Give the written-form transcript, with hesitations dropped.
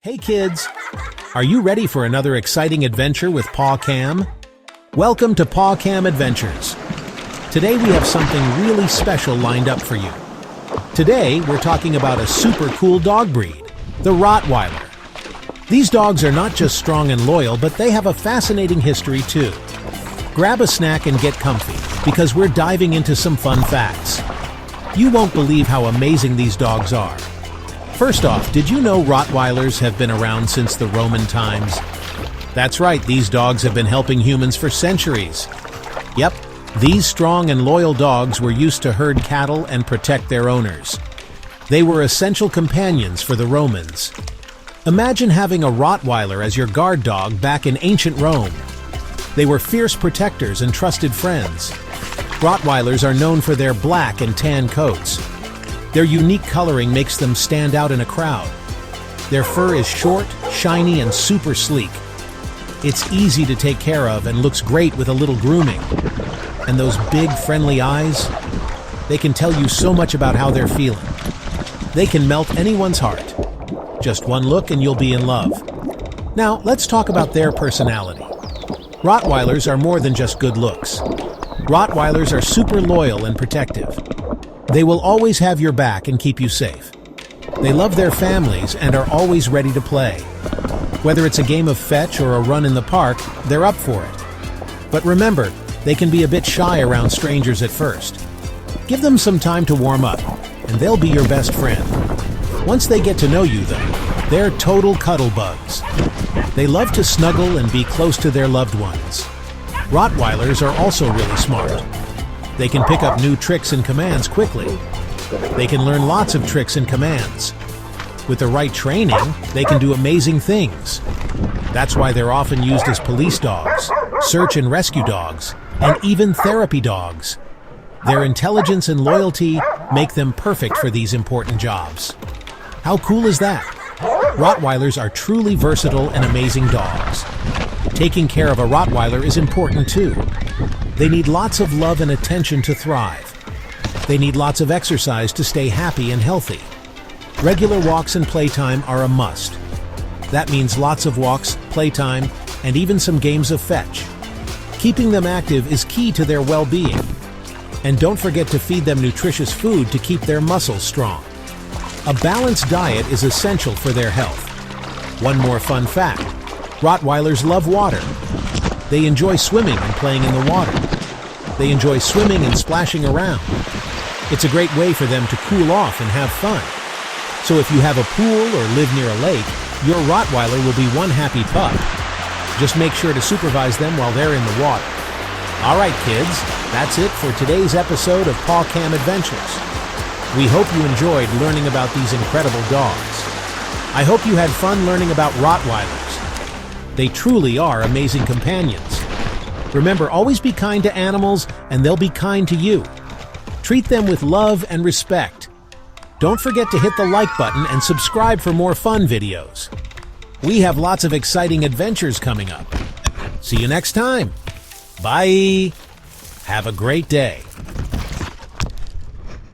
Hey kids, are you ready for another exciting adventure with POV? Welcome to POV Adventures. Today we have something really special lined up for you. Today we're talking about a super cool dog breed, the Rottweiler. These dogs are not just strong and loyal, but they have a fascinating history too. Grab a snack and get comfy, because we're diving into some fun facts. You won't believe how amazing these dogs are. First off, did you know Rottweilers have been around since the Roman times? That's right, these dogs have been helping humans for centuries. Yep, these strong and loyal dogs were used to herd cattle and protect their owners. They were essential companions for the Romans. Imagine having a Rottweiler as your guard dog back in ancient Rome. They were fierce protectors and trusted friends. Rottweilers are known for their black and tan coats. Their unique coloring makes them stand out in a crowd. Their fur is short, shiny, and super sleek. It's easy to take care of and looks great with a little grooming. And those big, friendly eyes, they can tell you so much about how they're feeling. They can melt anyone's heart. Just one look and you'll be in love. Now, let's talk about their personality. Rottweilers are more than just good looks. Rottweilers are super loyal and protective. They will always have your back and keep you safe. They love their families and are always ready to play. Whether it's a game of fetch or a run in the park, they're up for it. But remember, they can be a bit shy around strangers at first. Give them some time to warm up, and they'll be your best friend. Once they get to know you, though, they're total cuddle bugs. They love to snuggle and be close to their loved ones. Rottweilers are also really smart. They can pick up new tricks and commands quickly. They can learn lots of tricks and commands. With the right training, they can do amazing things. That's why they're often used as police dogs, search and rescue dogs, and even therapy dogs. Their intelligence and loyalty make them perfect for these important jobs. How cool is that? Rottweilers are truly versatile and amazing dogs. Taking care of a Rottweiler is important too. They need lots of love and attention to thrive. They need lots of exercise to stay happy and healthy. Regular walks and playtime are a must. That means lots of walks, playtime, and even some games of fetch. Keeping them active is key to their well-being. And don't forget to feed them nutritious food to keep their muscles strong. A balanced diet is essential for their health. One more fun fact: Rottweilers love water. They enjoy swimming and playing in the water. They enjoy swimming and splashing around. It's a great way for them to cool off and have fun. So if you have a pool or live near a lake, your Rottweiler will be one happy pup. Just make sure to supervise them while they're in the water. All right, kids, that's it for today's episode of POV Adventures. We hope you enjoyed learning about these incredible dogs. I hope you had fun learning about Rottweilers. They truly are amazing companions. Remember, always be kind to animals and they'll be kind to you. Treat them with love and respect. Don't forget to hit the like button and subscribe for more fun videos. We have lots of exciting adventures coming up. See you next time. Bye. Have a great day.